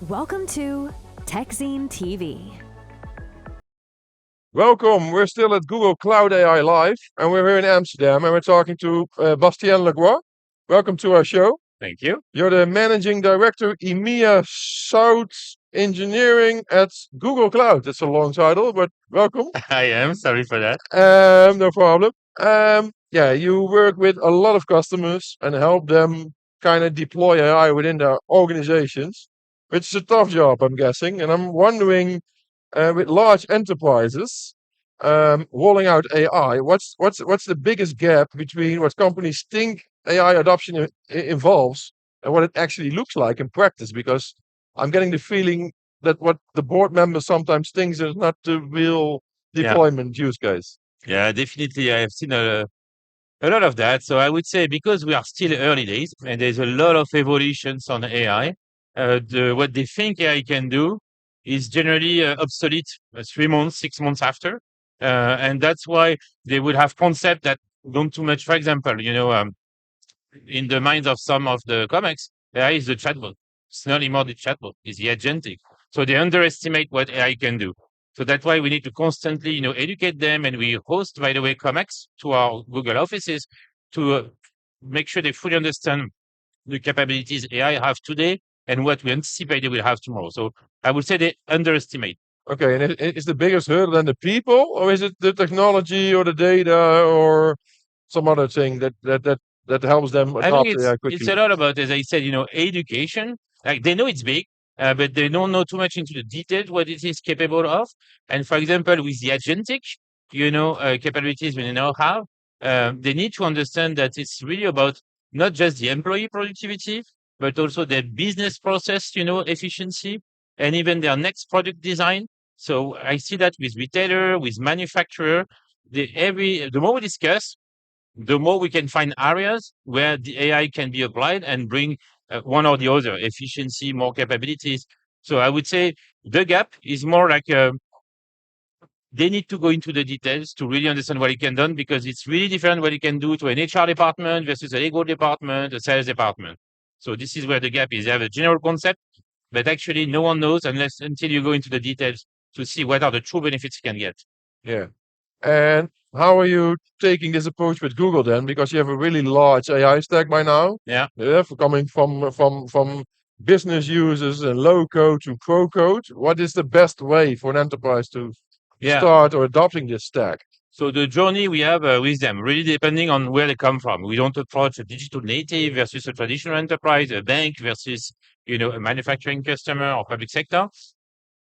Welcome to Techzine TV. Welcome. We're still at Google Cloud AI Live, and we're here in Amsterdam, and we're talking to Bastien Legras. Welcome to our show. Thank you. You're the Managing Director EMEA South Engineering at Google Cloud. That's a long title, but welcome. I am. Sorry for that. No problem. You work with a lot of customers and help them kind of deploy AI within their organizations, which is a tough job, I'm guessing. And I'm wondering, with large enterprises rolling out AI, what's the biggest gap between what companies think AI adoption involves and what it actually looks like in practice? Because I'm getting the feeling that what the board members sometimes thinks is not the real deployment use case. Yeah, definitely. I have seen a lot of that. So I would say because we are still early days and there's a lot of evolutions on AI, what they think AI can do is generally obsolete 3 months, 6 months after. And that's why they would have concept that don't too much. For example, in the minds of some of the comics, AI is the chatbot. It's not anymore the chatbot, it's the agentic. So they underestimate what AI can do. So that's why we need to constantly, educate them. And we host, by the way, comics to our Google offices to make sure they fully understand the capabilities AI have today and what we anticipate they will have tomorrow. So I would say they underestimate. Okay, and is the biggest hurdle then the people, or is it the technology or the data or some other thing that helps them I think adopt AI it's quickly? a lot about, as I said, education. Like they know it's big, but they don't know too much into the details what it is capable of. And for example, with the agentic, capabilities we now have, they need to understand that it's really about not just the employee productivity, but also their business process, efficiency, and even their next product design. So I see that with retailer, with manufacturer, the more we discuss, the more we can find areas where the AI can be applied and bring one or the other efficiency, more capabilities. So I would say the gap is more like they need to go into the details to really understand what it can do, because it's really different what it can do to an HR department versus a legal department, a sales department. So this is where the gap is. They have a general concept, but actually no one knows until you go into the details to see what are the true benefits you can get. Yeah. And how are you taking this approach with Google then? Because you have a really large AI stack by now. Yeah. Coming from business users and low code to pro code. What is the best way for an enterprise to start or adopting this stack? So the journey we have with them, really depending on where they come from. We don't approach a digital native versus a traditional enterprise, a bank versus, a manufacturing customer or public sector.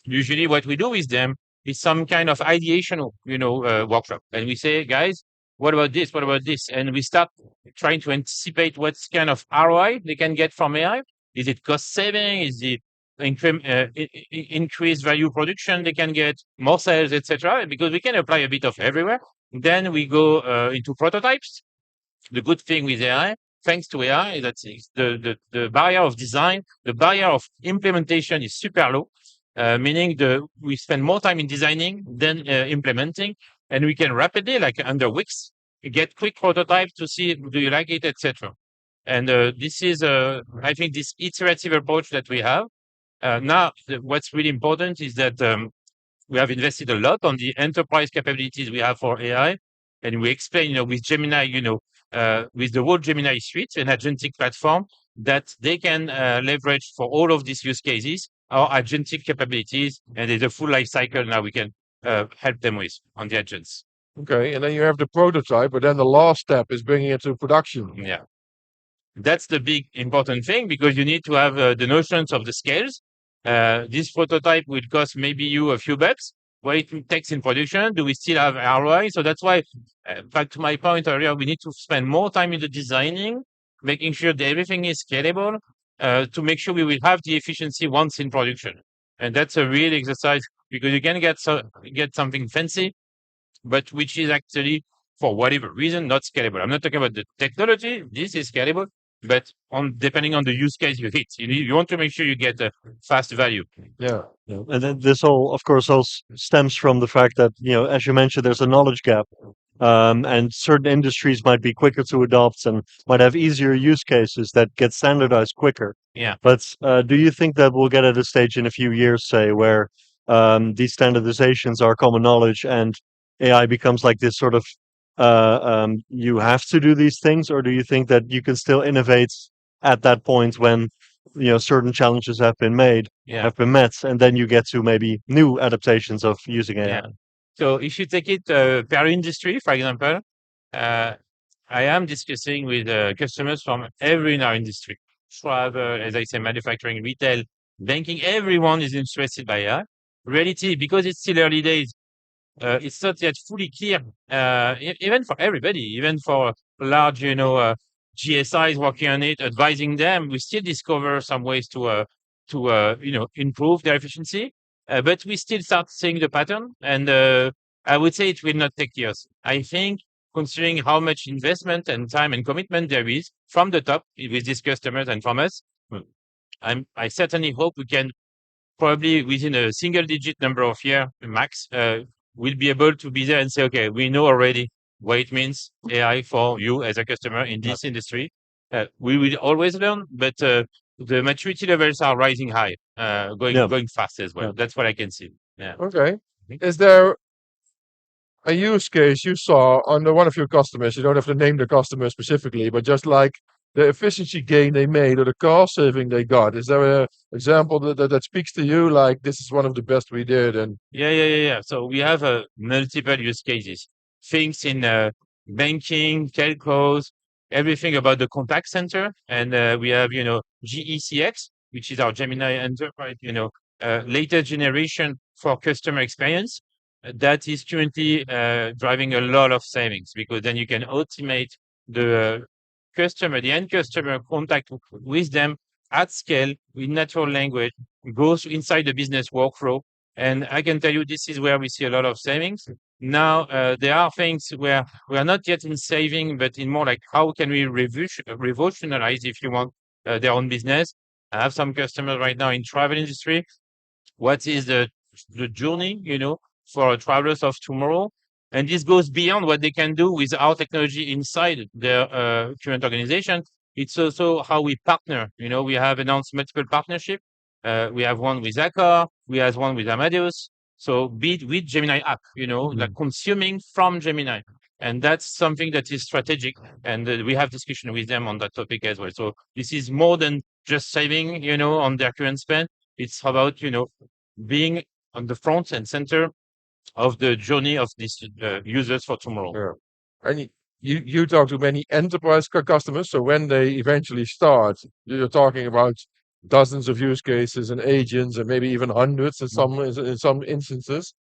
Usually what we do with them is some kind of ideation, workshop. And we say, guys, what about this? What about this? And we start trying to anticipate what kind of ROI they can get from AI. Is it cost saving? Is it increased value production they can get, more sales, etc. Because we can apply a bit of everywhere. Then we go into prototypes. The good thing with AI, thanks to AI, is that the barrier of design, the barrier of implementation is super low, meaning we spend more time in designing than implementing, and we can rapidly, like under weeks, get quick prototypes to see do you like it, etc. And this is, I think, this iterative approach that we have. Now, what's really important is that we have invested a lot on the enterprise capabilities we have for AI. And we explain, with Gemini, with the whole Gemini suite, an agentic platform that they can leverage for all of these use cases, our agentic capabilities. And there's a full life cycle now we can help them with on the agents. Okay, and then you have the prototype, but then the last step is bringing it to production. Yeah. That's the big important thing, because you need to have the notions of the scales. This prototype will cost maybe you a few bucks. What it takes in production, do we still have ROI? So that's why, back to my point earlier, we need to spend more time in the designing, making sure that everything is scalable, to make sure we will have the efficiency once in production. And that's a real exercise, because you can get something fancy, but which is actually, for whatever reason, not scalable. I'm not talking about the technology. This is scalable, but depending on the use case you hit, you want to make sure you get a fast value. Yeah. And then this all, of course, all stems from the fact that, as you mentioned, there's a knowledge gap and certain industries might be quicker to adopt and might have easier use cases that get standardized quicker. Yeah. But do you think that we'll get at a stage in a few years, say, where these standardizations are common knowledge and AI becomes like this sort of you have to do these things, or do you think that you can still innovate at that point when certain challenges have been made, Yeah. have been met, and then you get to maybe new adaptations of using AI? Yeah. So if you take it per industry, for example, I am discussing with customers from every in our industry, travel, as I say, manufacturing, retail, banking. Everyone is interested by AI. Reality, because it's still early days, it's not yet fully clear, even for everybody, even for large, GSIs working on it, advising them. We still discover some ways to improve their efficiency, but we still start seeing the pattern. And I would say it will not take years. I think, considering how much investment and time and commitment there is from the top with these customers and from us, I certainly hope we can probably within a single digit number of year max, we'll be able to be there and say, okay, we know already what it means AI for you as a customer in this industry. We will always learn, but the maturity levels are rising high, going fast as well. Yeah. That's what I can see. Yeah. Okay. Is there a use case you saw under one of your customers? You don't have to name the customer specifically, but just like the efficiency gain they made or the cost saving they got. Is there an example that speaks to you like this is one of the best we did? And Yeah. So we have multiple use cases. Things in banking, telcos, everything about the contact center, and we have GECX, which is our Gemini Enterprise, later generation for customer experience. That is currently driving a lot of savings because then you can automate the the end customer contact with them at scale with natural language, goes inside the business workflow. And I can tell you, this is where we see a lot of savings. Now, there are things where we are not yet in saving, but in more like how can we revolutionize, if you want, their own business. I have some customers right now in travel industry. What is the journey, for travelers of tomorrow? And this goes beyond what they can do with our technology inside their current organization. It's also how we partner. We have announced multiple partnership. We have one with Accor, we have one with Amadeus. So be it with Gemini app, like consuming from Gemini. And that's something that is strategic. And we have discussion with them on that topic as well. So this is more than just saving, on their current spend. It's about, being on the front and center of the journey of these users for tomorrow. yeah. And you talk to many enterprise customers, so when they eventually start, you're talking about dozens of use cases and agents, and maybe even hundreds in some instances.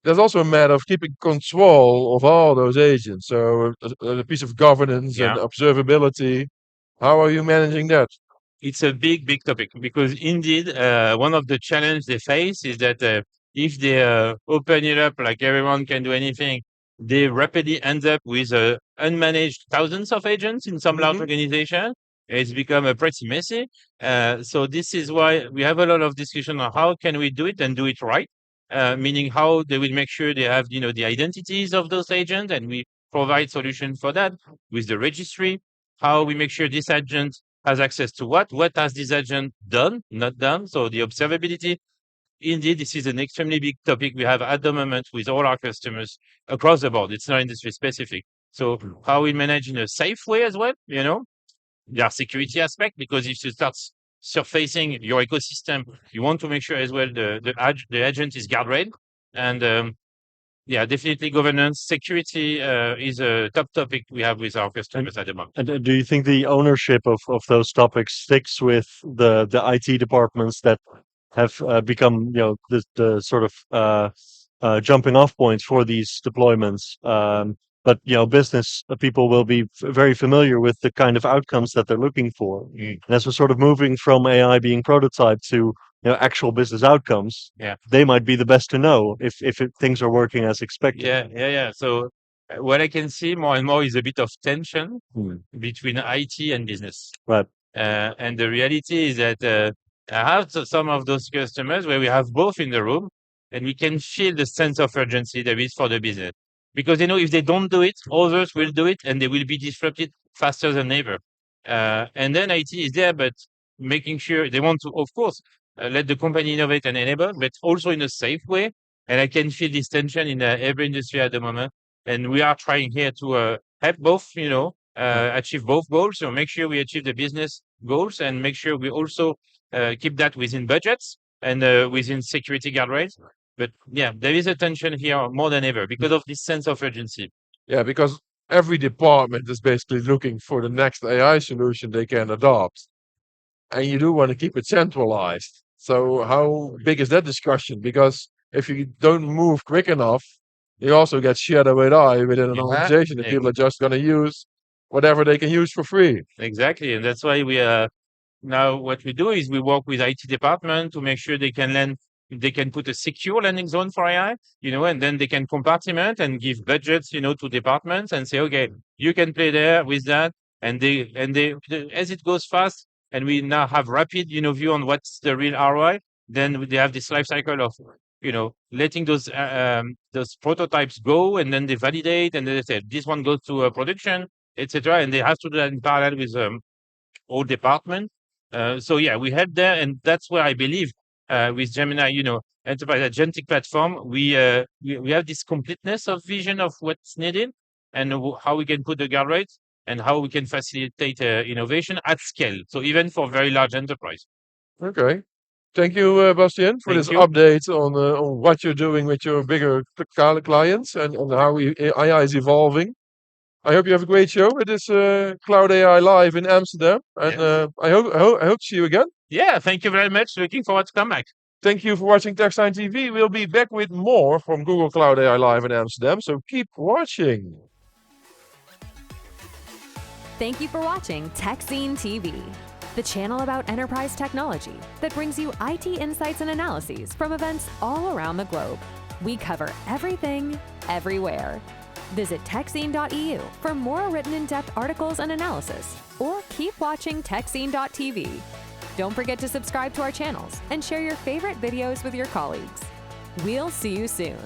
There's also a matter of keeping control of all those agents. So a piece of governance and Yeah. observability. How are you managing that? It's a big topic because indeed, one of the challenges they face is that if they open it up like everyone can do anything, they rapidly end up with unmanaged thousands of agents in some large organization. It's become pretty messy. So this is why we have a lot of discussion on how can we do it and do it right. Meaning how they will make sure they have, the identities of those agents, and we provide solutions for that with the registry. How we make sure this agent has access to what has this agent done, not done. So the observability, indeed, this is an extremely big topic we have at the moment with all our customers across the board. It's not industry specific. So how we manage in a safe way as well, there are security aspect, because if you start surfacing your ecosystem, you want to make sure as well the agent is guardrailed. And yeah, definitely governance, security is a top topic we have with our customers at the moment. And do you think the ownership of those topics sticks with the IT departments that have become the sort of jumping off points for these deployments? But business people will be very familiar with the kind of outcomes that they're looking for. And as we're sort of moving from AI being prototyped to actual business outcomes, they might be the best to know if things are working as expected. Yeah. So what I can see more and more is a bit of tension between IT and business. Right. And the reality is that I have some of those customers where we have both in the room, and we can feel the sense of urgency there is for the business. because they know if they don't do it, others will do it, and they will be disrupted faster than ever. And then IT is there, but making sure they want to, of course, let the company innovate and enable, but also in a safe way. And I can feel this tension in every industry at the moment. And we are trying here to help both, achieve both goals. So make sure we achieve the business goals and make sure we also keep that within budgets and within security guardrails. But yeah, there is a tension here more than ever because of this sense of urgency. Yeah, because every department is basically looking for the next AI solution they can adopt. And you do want to keep it centralized. So how big is that discussion? Because if you don't move quick enough, you also get shadowed eye within an organization that people are just going to use whatever they can use for free. Exactly. And that's why we now what we do is we work with IT department to make sure they can put a secure landing zone for AI, and then they can compartment and give budgets, to departments and say, okay, you can play there with that. And as it goes fast and we now have rapid, view on what's the real ROI, then they have this life cycle of, letting those prototypes go and then they validate and then they say, this one goes to production, etc. And they have to do that in parallel with all departments. So yeah, we help there, and that's where I believe with Gemini, enterprise agentic platform, we have this completeness of vision of what's needed and how we can put the guardrails and how we can facilitate innovation at scale. So even for very large enterprise. Okay. Thank you, Bastien, for this update on what you're doing with your bigger clients and how AI is evolving. I hope you have a great show. It is Cloud AI Live in Amsterdam, and I hope to see you again. Yeah, thank you very much. Looking forward to come back. Thank you for watching Techzine TV. We'll be back with more from Google Cloud AI Live in Amsterdam, so keep watching. Thank you for watching Techzine TV, the channel about enterprise technology that brings you IT insights and analyses from events all around the globe. We cover everything, everywhere. Visit techzine.eu for more written in-depth articles and analysis, or keep watching techzine.tv. Don't forget to subscribe to our channels and share your favorite videos with your colleagues. We'll see you soon.